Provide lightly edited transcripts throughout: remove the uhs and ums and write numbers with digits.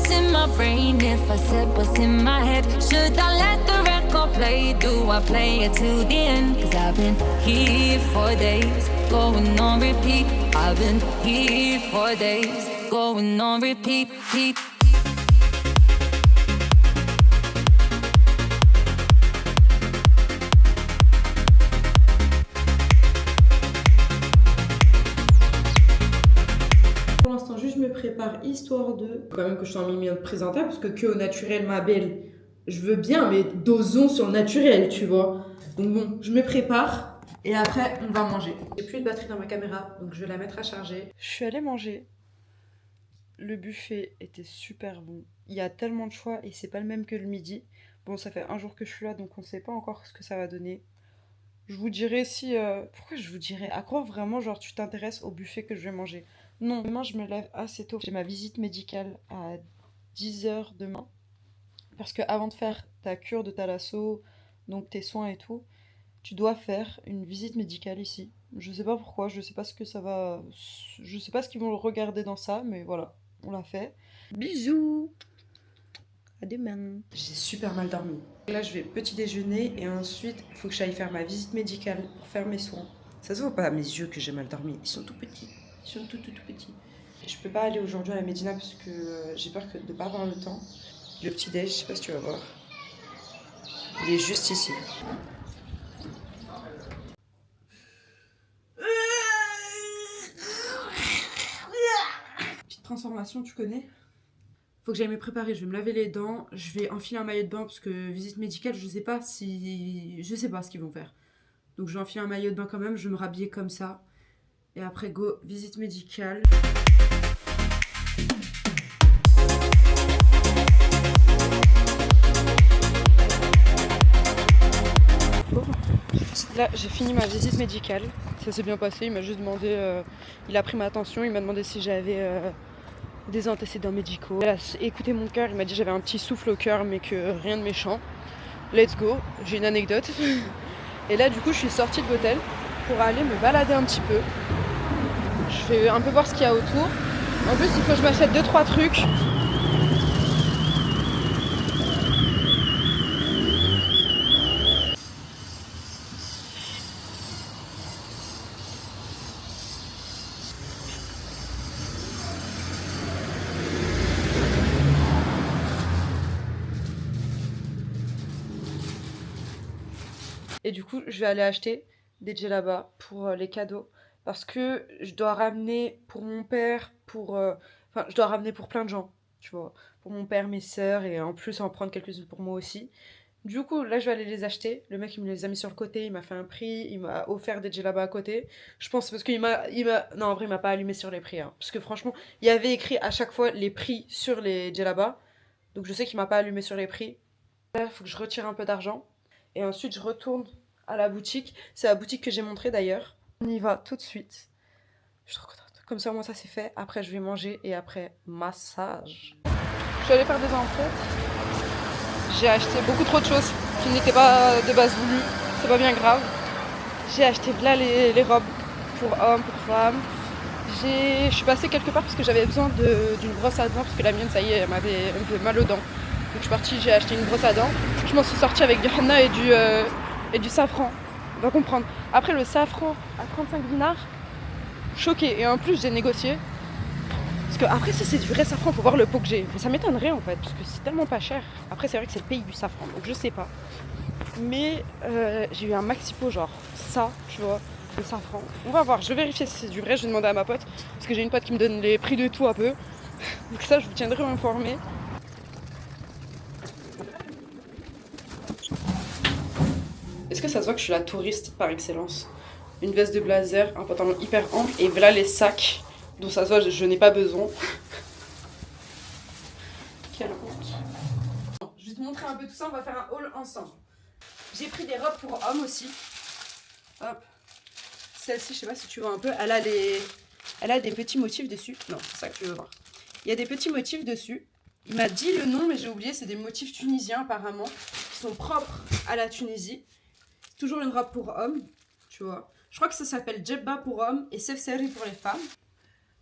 what's in my brain if I said what's in my head? Should I let the record play? Do I play it to the end? Cause I've been here for days, going on repeat. I've been here for days, going on repeat, repeat. Pour l'instant, juste je me prépare histoire de... Quand même que je sois un minimum présentable, parce que au naturel, ma belle, je veux bien, mais dosons sur le naturel, tu vois. Donc bon, je me prépare et après, on va manger. J'ai plus de batterie dans ma caméra, donc je vais la mettre à charger. Je suis allée manger. Le buffet était super bon. Il y a tellement de choix et c'est pas le même que le midi. Bon, ça fait un jour que je suis là, donc on sait pas encore ce que ça va donner. Je vous dirai si... Pourquoi je vous dirai? À croire vraiment, genre, tu t'intéresses au buffet que je vais manger. Non, demain, je me lève assez tôt. J'ai ma visite médicale à 10 h demain. Parce que avant de faire ta cure de thalasso, donc tes soins et tout, tu dois faire une visite médicale ici. Je sais pas pourquoi, je sais pas ce que ça va... Je sais pas ce qu'ils vont regarder dans ça, mais voilà, on l'a fait. Bisous! À demain. J'ai super mal dormi. Là, je vais petit déjeuner et ensuite, il faut que j'aille faire ma visite médicale pour faire mes soins. Ça se voit pas à mes yeux que j'ai mal dormi. Ils sont tout petits. Ils sont tout petits. Je peux pas aller aujourd'hui à la Médina parce que j'ai peur de pas avoir le temps. Le petit déj, je sais pas si tu vas voir. Il est juste ici. Petite transformation, tu connais? Faut que j'aille me préparer, je vais me laver les dents, je vais enfiler un maillot de bain parce que visite médicale, je sais pas ce qu'ils vont faire. Donc je vais enfiler un maillot de bain quand même, je vais me rhabiller comme ça. Et après go, visite médicale. Bon. Là j'ai fini ma visite médicale, ça s'est bien passé, il m'a juste demandé, il a pris ma tension, il m'a demandé si j'avais des antécédents médicaux. Il a écouté mon cœur, il m'a dit que j'avais un petit souffle au cœur mais que rien de méchant. Let's go, j'ai une anecdote. Et là du coup je suis sortie de l'hôtel pour aller me balader un petit peu. Je vais un peu voir ce qu'il y a autour. En plus il faut que je m'achète 2-3 trucs. Et du coup, je vais aller acheter des djellabas pour les cadeaux. Parce que je dois ramener pour mon père, enfin, je dois ramener pour plein de gens, tu vois. Pour mon père, mes sœurs, et en plus en prendre quelques-unes pour moi aussi. Du coup, là, je vais aller les acheter. Le mec, il me les a mis sur le côté, il m'a fait un prix, il m'a offert des djellabas à côté. Je pense parce Non, en vrai, il m'a pas allumé sur les prix. Hein. Parce que franchement, il y avait écrit à chaque fois les prix sur les djellabas. Donc je sais qu'il m'a pas allumé sur les prix. Là, il faut que je retire un peu d'argent. Et ensuite, je retourne à la boutique. C'est la boutique que j'ai montrée d'ailleurs. On y va tout de suite. Je suis trop contente. Comme ça, moi, ça c'est fait. Après, je vais manger et après, massage. Je suis allée faire des emplettes. J'ai acheté beaucoup trop de choses qui n'étaient pas de base voulues. C'est pas bien grave. J'ai acheté là les robes pour hommes, pour femmes. Je suis passée quelque part parce que j'avais besoin d'une brosse à dents parce que la mienne, ça y est, elle m'avait un peu mal aux dents. Donc je suis partie, j'ai acheté une brosse à dents. Je m'en suis sortie avec du henna et du safran. On va comprendre. Après le safran à 35 dinars, choquée. Et en plus j'ai négocié. Parce que après si c'est du vrai safran, faut voir le pot que j'ai. Ça m'étonnerait en fait, parce que c'est tellement pas cher. Après c'est vrai que c'est le pays du safran, donc je sais pas. Mais j'ai eu un maxi pot genre ça, tu vois, le safran. On va voir, je vais vérifier si c'est du vrai, je vais demander à ma pote. Parce que j'ai une pote qui me donne les prix de tout un peu. Donc ça je vous tiendrai informé. Est-ce que ça se voit que je suis la touriste par excellence? Une veste de blazer, un pantalon hyper ample et voilà les sacs dont ça se voit je n'ai pas besoin. Quelle honte. Je vais te montrer un peu tout ça, on va faire un haul ensemble. J'ai pris des robes pour hommes aussi. Hop. Celle-ci, je sais pas si tu vois un peu, elle a des petits motifs dessus. Non, c'est ça que tu veux voir. Il y a des petits motifs dessus. Il m'a dit le nom mais j'ai oublié, c'est des motifs tunisiens apparemment, qui sont propres à la Tunisie. Toujours une robe pour hommes, tu vois. Je crois que ça s'appelle Djebba pour hommes et Sefseri pour les femmes.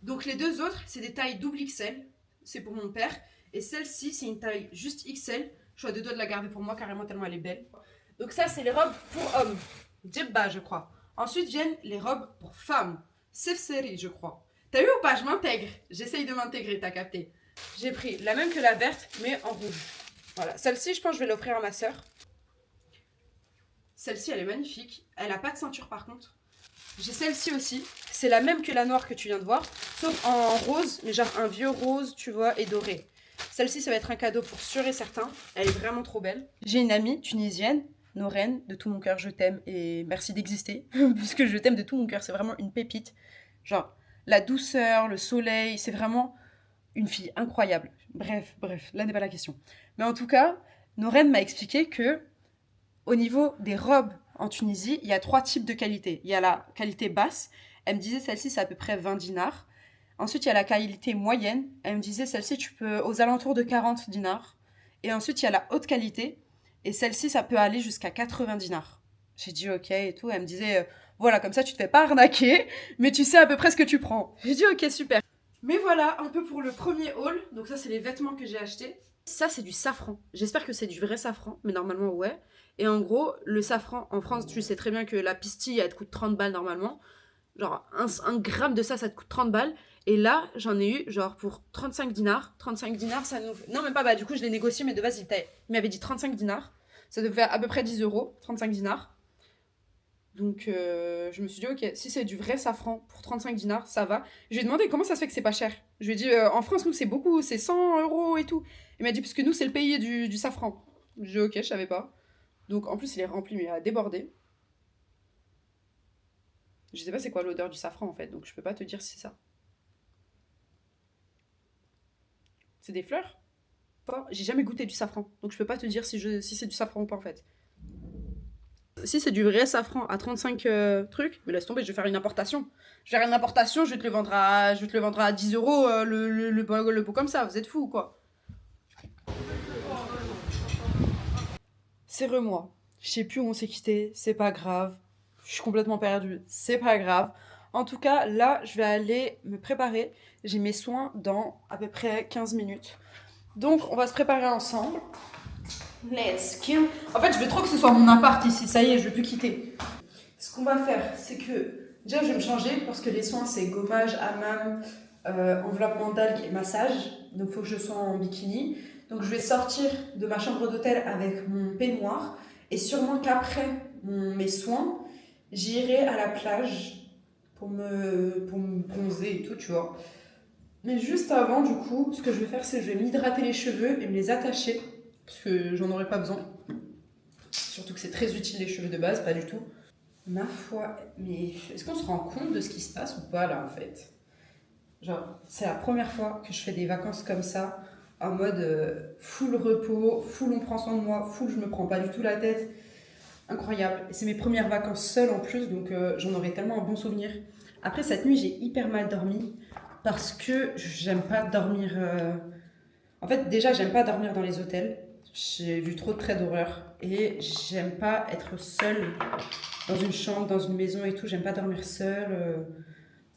Donc les deux autres, c'est des tailles double XL. c'est pour mon père. Et celle-ci, c'est une taille juste XL. Je suis à deux doigts de la garder pour moi, carrément, tellement elle est belle. Donc ça, c'est les robes pour hommes. Djebba, je crois. Ensuite viennent les robes pour femmes. Sefseri, je crois. T'as vu ou pas? Je m'intègre. J'essaye de m'intégrer, t'as capté. J'ai pris la même que la verte, mais en rouge. Voilà. Celle-ci, je pense que je vais l'offrir à ma soeur. Celle-ci, elle est magnifique. Elle n'a pas de ceinture, par contre. J'ai celle-ci aussi. C'est la même que la noire que tu viens de voir, sauf en rose, mais genre un vieux rose, tu vois, et doré. Celle-ci, ça va être un cadeau pour sûr et certain. Elle est vraiment trop belle. J'ai une amie tunisienne, Noren, de tout mon cœur, je t'aime et merci d'exister, puisque je t'aime de tout mon cœur. C'est vraiment une pépite. Genre, la douceur, le soleil, c'est vraiment une fille incroyable. Bref, là n'est pas la question. Mais en tout cas, Noren m'a expliqué que au niveau des robes en Tunisie, il y a 3 types de qualité. Il y a la qualité basse. Elle me disait celle-ci, c'est à peu près 20 dinars. Ensuite, il y a la qualité moyenne. Elle me disait celle-ci, tu peux aux alentours de 40 dinars. Et ensuite, il y a la haute qualité. Et celle-ci, ça peut aller jusqu'à 80 dinars. J'ai dit ok et tout. Elle me disait voilà, comme ça, tu te fais pas arnaquer, mais tu sais à peu près ce que tu prends. J'ai dit ok, super. Mais voilà, un peu pour le premier haul. Donc ça, c'est les vêtements que j'ai achetés. Ça, c'est du safran. J'espère que c'est du vrai safran, mais normalement, ouais. Et en gros, le safran, en France, tu sais très bien que la pastille, elle te coûte 30 balles normalement. Genre, un gramme de ça te coûte 30 balles. Et là, j'en ai eu, genre, pour 35 dinars. 35 dinars, ça nous... Non, même pas, bah, du coup, je l'ai négocié, mais de base, il m'avait dit 35 dinars. Ça devait faire à peu près 10 €, 35 dinars. Donc, je me suis dit, ok, si c'est du vrai safran pour 35 dinars, ça va. Je lui ai demandé comment ça se fait que c'est pas cher. Je lui ai dit, en France, nous, c'est beaucoup, c'est 100 € et tout. Il m'a dit, parce que nous, c'est le pays du safran. Je lui ai dit, ok, je savais pas. Donc, en plus, il est rempli, mais il a débordé. Je sais pas c'est quoi l'odeur du safran, en fait, donc je peux pas te dire si c'est ça. C'est des fleurs? Pas. J'ai jamais goûté du safran, donc je peux pas te dire si c'est du safran ou pas, en fait. Si c'est du vrai safran à 35 trucs, mais laisse tomber, je vais faire une importation. Je vais faire une importation, je vais te le vendre à 10 € le pot comme ça, vous êtes fous ou quoi? Serre-moi. Je sais plus où on s'est quitté, c'est pas grave. Je suis complètement perdue, c'est pas grave. En tout cas, là, je vais aller me préparer. J'ai mes soins dans à peu près 15 minutes. Donc, on va se préparer ensemble. Let's go. En fait, je veux trop que ce soit mon appart ici. Ça y est, je veux plus quitter. Ce qu'on va faire, c'est que déjà, je vais me changer parce que les soins, c'est gommage, hammam, enveloppement d'algues et massage. Donc, il faut que je sois en bikini. Donc, je vais sortir de ma chambre d'hôtel avec mon peignoir. Et sûrement qu'après mes soins, j'irai à la plage pour me bronzer et tout, tu vois. Mais juste avant, du coup, ce que je vais faire, c'est que je vais m'hydrater les cheveux et me les attacher. Parce que j'en aurai pas besoin. Surtout que c'est très utile les cheveux de base, pas du tout. Ma foi, mais est-ce qu'on se rend compte de ce qui se passe ou pas là en fait? Genre, c'est la première fois que je fais des vacances comme ça, en mode full repos, full on prend soin de moi, full je me prends pas du tout la tête. Incroyable. Et c'est mes premières vacances seules en plus, donc j'en aurai tellement un bon souvenir. Après, cette nuit, j'ai hyper mal dormi parce que j'aime pas dormir. En fait, déjà, j'aime pas dormir dans les hôtels. J'ai vu trop de traits d'horreur et j'aime pas être seule dans une chambre, dans une maison et tout. J'aime pas dormir seule.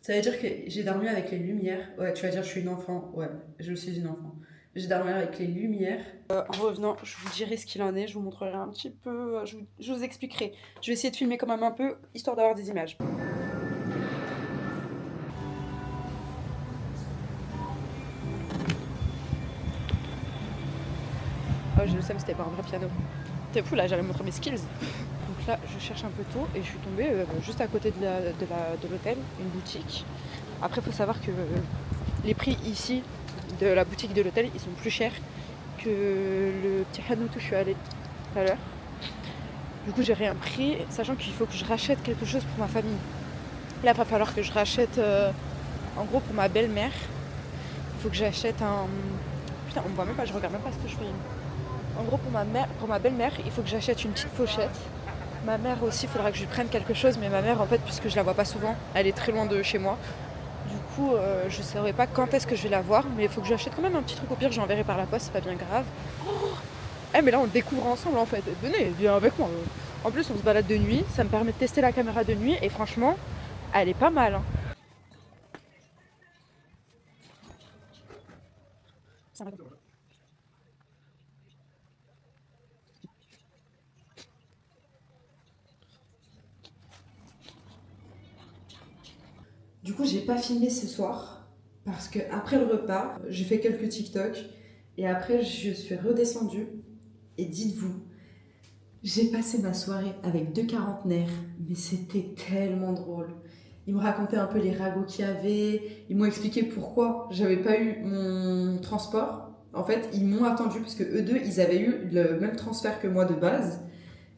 Ça veut dire que j'ai dormi avec les lumières. Ouais, tu vas dire je suis une enfant. Ouais, je suis une enfant. J'ai dormi avec les lumières. En revenant, je vous dirai ce qu'il en est. Je vous montrerai un petit peu. Je vous expliquerai. Je vais essayer de filmer quand même un peu, histoire d'avoir des images. Oh, je le sais, mais c'était pas un vrai piano. T'es fou là, j'allais montrer mes skills. Donc là, je cherche un peu tôt et je suis tombée juste à côté de l'hôtel, une boutique. Après, il faut savoir que les prix ici de la boutique de l'hôtel, ils sont plus chers que le petit hanout où je suis allée tout à l'heure. Du coup, j'ai rien pris, sachant qu'il faut que je rachète quelque chose pour ma famille. Là, il va falloir que je rachète, en gros, pour ma belle-mère. Il faut que j'achète un... Putain, on me voit même pas, je regarde même pas ce que je fais. En gros, pour ma belle-mère, il faut que j'achète une petite pochette. Ma mère aussi, il faudra que je lui prenne quelque chose, mais ma mère, en fait, puisque je la vois pas souvent, elle est très loin de chez moi. Du coup, je ne saurais pas quand est-ce que je vais la voir, mais il faut que j'achète quand même un petit truc. Au pire, j'enverrai par la poste, c'est pas bien grave. Mais là, on le découvre ensemble, en fait. Venez, viens avec moi. En plus, on se balade de nuit, ça me permet de tester la caméra de nuit, et franchement, elle est pas mal. Hein. Du coup, j'ai pas filmé ce soir parce que après le repas, j'ai fait quelques TikTok et après je suis redescendue et dites-vous, j'ai passé ma soirée avec deux quarantenaires, mais c'était tellement drôle. Ils me racontaient un peu les ragots qu'il y avait, ils m'ont expliqué pourquoi j'avais pas eu mon transport. En fait, ils m'ont attendu parce que eux deux, ils avaient eu le même transfert que moi de base.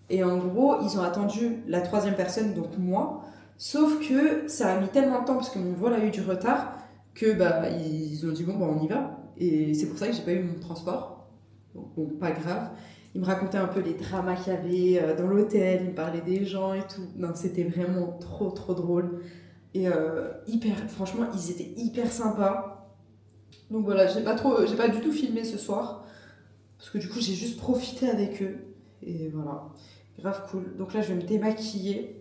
Et en gros, ils ont attendu la troisième personne, donc moi. Sauf que ça a mis tellement de temps parce que mon vol a eu du retard que bah ils ont dit bon bah on y va. Et c'est pour ça que j'ai pas eu mon transport. Donc bon, pas grave. Ils me racontaient un peu les dramas qu'il y avait dans l'hôtel, ils me parlaient des gens et tout. Non, c'était vraiment trop trop drôle. Et franchement, ils étaient hyper sympas. Donc voilà, j'ai pas du tout filmé ce soir. Parce que du coup, j'ai juste profité avec eux. Et voilà, grave cool. Donc là, je vais me démaquiller.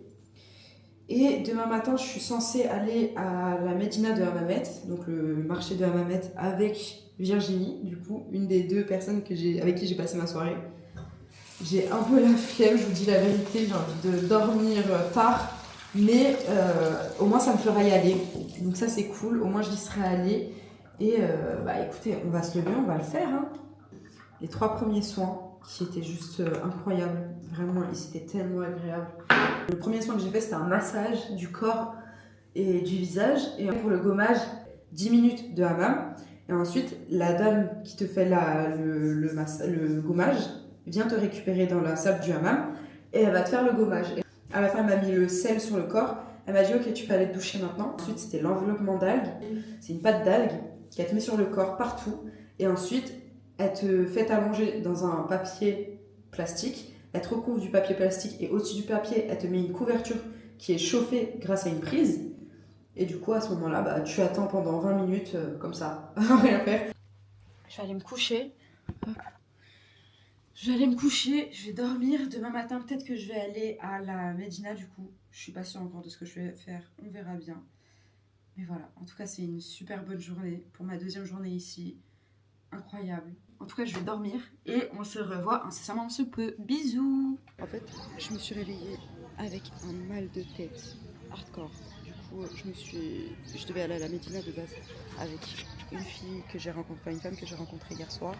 Et demain matin, je suis censée aller à la Médina de Hammamet, donc le marché de Hammamet, avec Virginie, du coup, une des deux personnes avec qui j'ai passé ma soirée. J'ai un peu la flemme, je vous dis la vérité, j'ai envie de dormir tard, mais au moins ça me fera y aller. Donc ça c'est cool, au moins j'y serai allée. Et bah écoutez, on va se lever, on va le faire. Hein. Les 3 premiers soins qui étaient juste incroyables, vraiment ils étaient tellement agréables. Le premier soin que j'ai fait c'était un massage du corps et du visage. Et pour le gommage, 10 minutes de hammam. Et ensuite la dame qui te fait le gommage vient te récupérer dans la salle du hammam et elle va te faire le gommage. Et à la fin, elle m'a mis le sel sur le corps. Elle m'a dit ok, tu peux aller te doucher maintenant. Ensuite, c'était l'enveloppement d'algues. C'est une pâte d'algues qu'elle te met sur le corps partout. Et ensuite, elle te fait allonger dans un papier plastique. Elle te recouvre du papier plastique et au-dessus du papier, elle te met une couverture qui est chauffée grâce à une prise. Et du coup, à ce moment-là, bah, tu attends pendant 20 minutes comme ça, à rien faire. Je vais aller me coucher. Hop. Je vais aller me coucher, je vais dormir. Demain matin, peut-être que je vais aller à la Médina du coup. Je suis pas sûre encore de ce que je vais faire, on verra bien. Mais voilà, en tout cas, c'est une super bonne journée pour ma deuxième journée ici. Incroyable. En tout cas, je vais dormir et on se revoit incessamment sous peu. Bisous. En fait, je me suis réveillée avec un mal de tête hardcore. Du coup, je devais aller à la Médina de base avec une fille que j'ai rencontrée, une femme que j'ai rencontrée hier soir.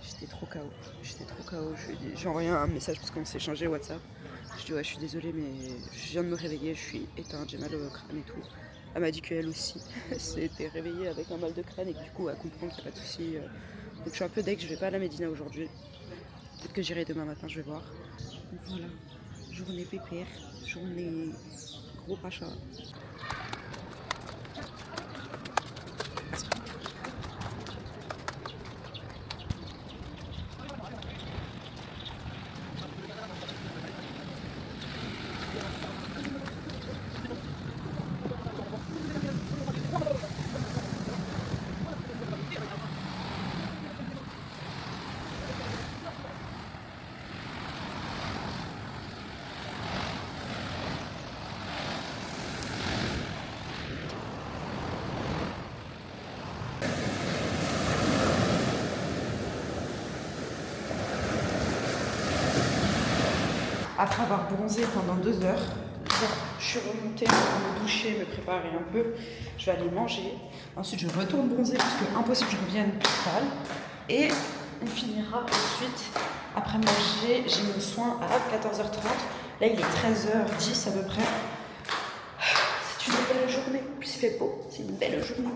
J'étais trop KO. J'ai envoyé un message parce qu'on s'est échangé WhatsApp. Je dis ouais, je suis désolée, mais je viens de me réveiller, je suis éteinte, j'ai mal au crâne et tout. Elle m'a dit qu'elle aussi s'était réveillée avec un mal de crâne et que du coup elle comprend qu'il n'y a pas de souci. Donc je suis un peu deg, je vais pas à la Médina aujourd'hui. Peut-être que j'irai demain matin, je vais voir. Donc voilà, journée pépère, journée gros rachat. Après avoir bronzé pendant 2 heures, je suis remontée pour me doucher, me préparer un peu. Je vais aller manger. Ensuite, je retourne bronzer parce que impossible que je revienne pâle. Et on finira ensuite, après manger, j'ai mon soin à 14h30. Là, il est 13h10 à peu près. C'est une belle journée. En plus, il fait beau. C'est une belle journée.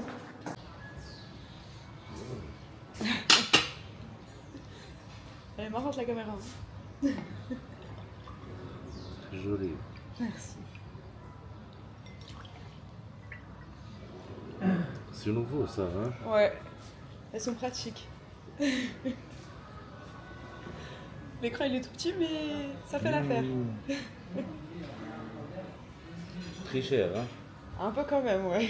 Elle est marrante la caméra. Joli. Merci. C'est nouveau ça, hein? Ouais, elles sont pratiques. L'écran il est tout petit mais ça fait l'affaire. Très cher, hein? Un peu quand même, ouais.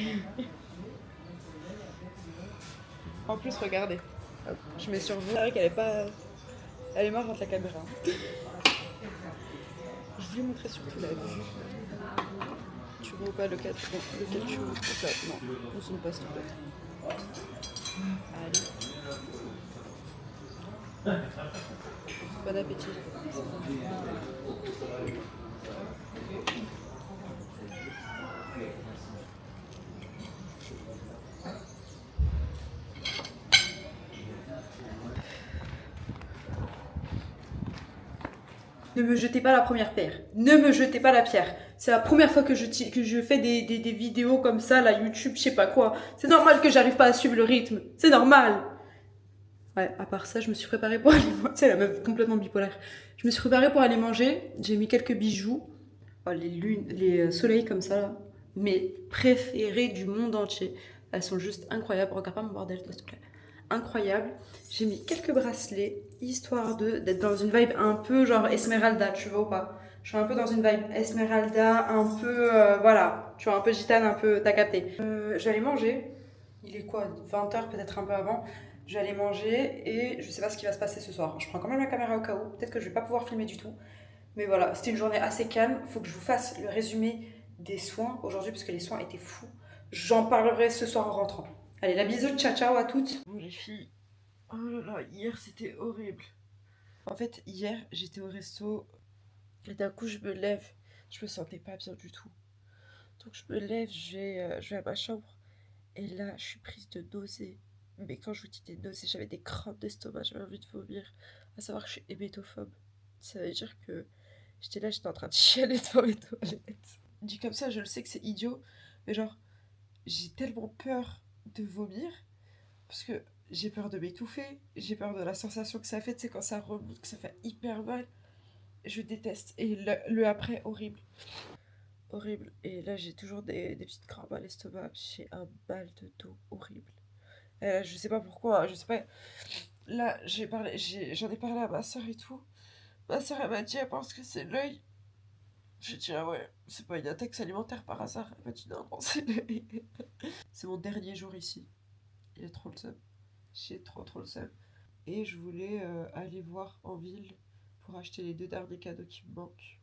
En plus, regardez. Hop, je mets sur vous. C'est vrai qu'elle est pas... Elle est marrante la caméra. Je voulais montrer surtout la vue. Tu vois ou pas lequel tu vois? Non, on se passe tout. Allez. Bon appétit. Ne me jetez pas la première pierre. Ne me jetez pas la pierre. C'est la première fois que je fais des vidéos comme ça, là, YouTube, je sais pas quoi. C'est normal que j'arrive pas à suivre le rythme. C'est normal. Ouais, à part ça, je me suis préparée pour aller manger. C'est la meuf complètement bipolaire. Je me suis préparée pour aller manger. J'ai mis quelques bijoux. Oh, les lunes, les soleils comme ça, là. Mes préférés du monde entier. Elles sont juste incroyables. Regarde pas mon bordel, s'il te plaît. Incroyable. J'ai mis quelques bracelets, histoire d'être dans une vibe un peu genre Esmeralda, tu vois ou pas? Je suis un peu dans une vibe Esmeralda, un peu, voilà, tu vois, un peu gitane, un peu, t'as capté. Je vais aller manger. Il est quoi, 20h, peut-être un peu avant. Je vais aller manger et je sais pas ce qui va se passer ce soir. Je prends quand même la caméra au cas où. Peut-être que je vais pas pouvoir filmer du tout. Mais voilà, c'était une journée assez calme. Faut que je vous fasse le résumé des soins aujourd'hui parce que les soins étaient fous. J'en parlerai ce soir en rentrant. Allez, la bisous, ciao ciao à toutes. Bon les filles, oh là là, hier c'était horrible. En fait, hier j'étais au resto et d'un coup je me lève. Je me sentais pas bien du tout. Donc je me lève, je vais à ma chambre. Et là, je suis prise de nausées. Mais quand je vous dis des nausées, j'avais des crampes d'estomac, j'avais envie de vomir. À savoir que je suis hémétophobe. Ça veut dire que j'étais en train de chialer devant les toilettes. Dit comme ça, je le sais que c'est idiot. Mais genre, j'ai tellement peur de vomir. Parce que j'ai peur de m'étouffer. J'ai peur de la sensation que ça fait. Tu sais, quand ça remonte, que ça fait hyper mal. Je déteste. Et le après, horrible. Horrible. Et là, j'ai toujours des petites crampes à l'estomac. J'ai un mal de dos horrible. Et là, je sais pas pourquoi, je sais pas. Là, j'en ai parlé à ma soeur et tout. Ma soeur, elle m'a dit, elle pense que c'est l'œil. J'ai dit, ah ouais, c'est pas une intox alimentaire par hasard. Elle m'a dit, non, non, c'est l'œil. C'est mon dernier jour ici. Il est trop le seum. J'ai trop le seum. Et je voulais aller voir en ville pour acheter les 2 derniers cadeaux qui me manquent.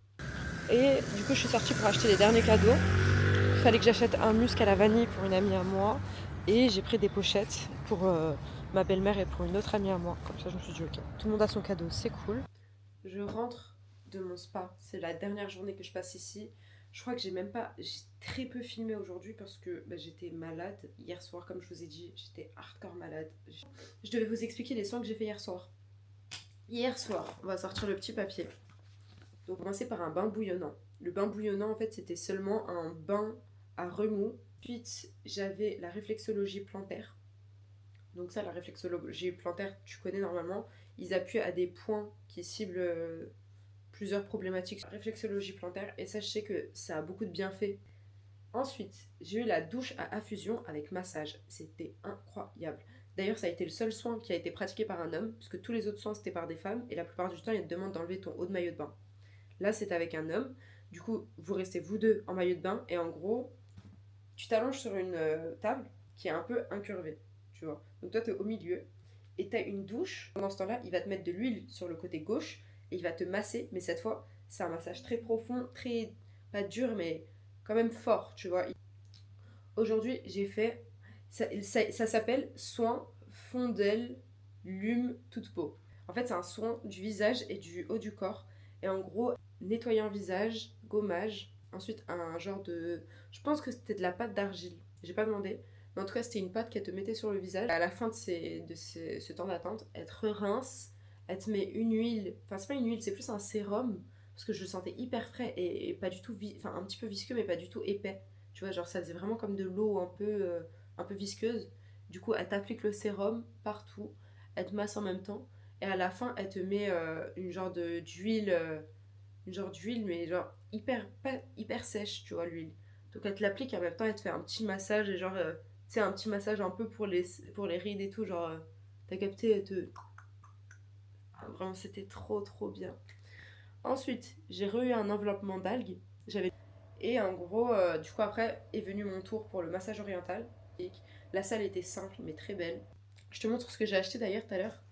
Et du coup, je suis sortie pour acheter les derniers cadeaux. Il fallait que j'achète un musc à la vanille pour une amie à moi. Et j'ai pris des pochettes pour ma belle-mère et pour une autre amie à moi. Comme ça, je me suis dit, ok, tout le monde a son cadeau, c'est cool. Je rentre de mon spa. C'est la dernière journée que je passe ici. Je crois que j'ai très peu filmé aujourd'hui parce que j'étais malade. Hier soir, comme je vous ai dit, j'étais hardcore malade. Je devais vous expliquer les soins que j'ai fait hier soir. Hier soir, on va sortir le petit papier. Donc, on va commencer par un bain bouillonnant. Le bain bouillonnant, en fait, c'était seulement un bain à remous. Ensuite, j'avais la réflexologie plantaire. Donc ça, la réflexologie plantaire, tu connais normalement. Ils appuient à des points qui ciblent plusieurs problématiques. La réflexologie plantaire, et ça, je sais que ça a beaucoup de bienfaits. Ensuite, j'ai eu la douche à infusion avec massage. C'était incroyable. D'ailleurs, ça a été le seul soin qui a été pratiqué par un homme, puisque tous les autres soins, c'était par des femmes. Et la plupart du temps, ils te demandent d'enlever ton haut de maillot de bain. Là, c'est avec un homme. Du coup, vous restez vous deux en maillot de bain. Et en gros, tu t'allonges sur une table qui est un peu incurvée, tu vois. Donc toi, tu es au milieu et tu as une douche. Pendant ce temps-là, il va te mettre de l'huile sur le côté gauche et il va te masser. Mais cette fois, c'est un massage très profond, très, pas dur, mais quand même fort, tu vois. Aujourd'hui, j'ai fait, ça s'appelle soin Fondel Lume toute peau. En fait, c'est un soin du visage et du haut du corps. Et en gros, nettoyant visage, gommage, ensuite un genre de... Je pense que c'était de la pâte d'argile, j'ai pas demandé. Mais en tout cas, c'était une pâte qu'elle te mettait sur le visage. À la fin de ce temps d'attente, elle te rince, elle te met une huile. Enfin, c'est pas une huile, c'est plus un sérum. Parce que je le sentais hyper frais et pas du tout... Enfin, un petit peu visqueux, mais pas du tout épais. Tu vois, genre ça faisait vraiment comme de l'eau un peu visqueuse. Du coup, elle t'applique le sérum partout. Elle te masse en même temps. Et à la fin, elle te met une genre d'huile... une genre d'huile, mais genre pas hyper sèche, tu vois, l'huile. Donc elle te l'applique et en même temps elle te fait un petit massage et genre, tu sais, un petit massage un peu pour les rides et tout, genre, t'as capté, elle te... Ah, vraiment, c'était trop bien. Ensuite, j'ai eu un enveloppement d'algues, et en gros, du coup après est venu mon tour pour le massage oriental. Et la salle était simple mais très belle. Je te montre ce que j'ai acheté d'ailleurs tout à l'heure.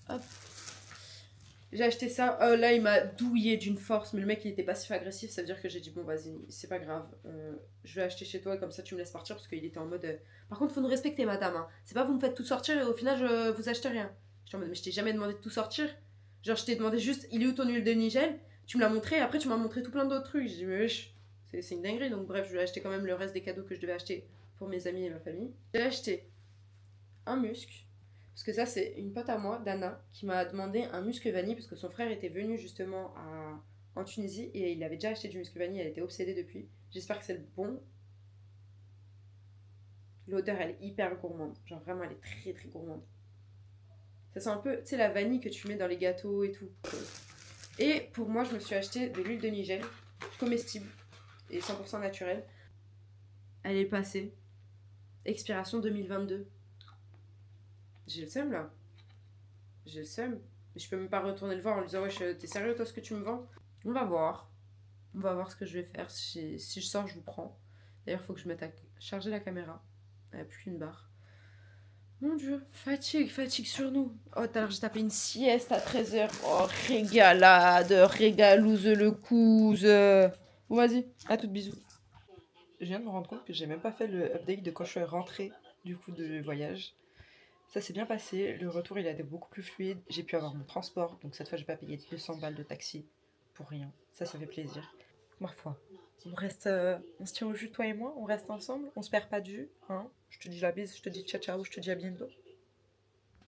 Hop. J'ai acheté ça, là il m'a douillé d'une force, mais le mec il était passif agressif, ça veut dire que j'ai dit bon vas-y, c'est pas grave, je vais acheter chez toi comme ça tu me laisses partir parce qu'il était en mode... Par contre faut nous respecter madame, hein. C'est pas vous me faites tout sortir et au final vous achetez rien. Je suis en mode, mais je t'ai jamais demandé de tout sortir. Genre, je t'ai demandé juste, il est où ton huile de Nigel? Tu me l'as montré, et après, tu m'as montré tout plein d'autres trucs. J'ai dit, mais wesh, c'est une dinguerie. Donc, bref, je lui ai acheté quand même le reste des cadeaux que je devais acheter pour mes amis et ma famille. J'ai acheté un musc. Parce que ça, c'est une pote à moi, Dana, qui m'a demandé un musc vanille, parce que son frère était venu justement en Tunisie et il avait déjà acheté du musc vanille, elle était obsédée depuis. J'espère que c'est le bon. L'odeur, elle est hyper gourmande. Genre vraiment, elle est très très gourmande. Ça sent un peu, tu sais, la vanille que tu mets dans les gâteaux et tout. Et pour moi, je me suis acheté de l'huile de Nigel, comestible et 100% naturelle. Elle est passée. Expiration 2022. J'ai le seum là. J'ai le seum. Mais je peux même pas retourner le voir en lui disant, ouais, t'es sérieux toi ce que tu me vends? On va voir. On va voir ce que je vais faire. Si je sors, je vous prends. D'ailleurs, il faut que je mette à charger la caméra. Elle n'a plus qu'une barre. Mon Dieu, fatigue sur nous. Oh, tout à l'heure, j'ai tapé une sieste à 13h. Oh, régalade, régalouse le couze. Bon, vas-y, à toutes, bisous. Je viens de me rendre compte que j'ai même pas fait le update de quand je suis rentrée du coup de voyage. Ça s'est bien passé, le retour il a été beaucoup plus fluide, j'ai pu avoir mon transport, donc cette fois j'ai pas payé 200 balles de taxi pour rien, ça fait plaisir. Ma foi, on se tient au jus toi et moi, on reste ensemble, on se perd pas de vue, hein. Je te dis la bise, je te dis ciao ciao, je te dis à bientôt.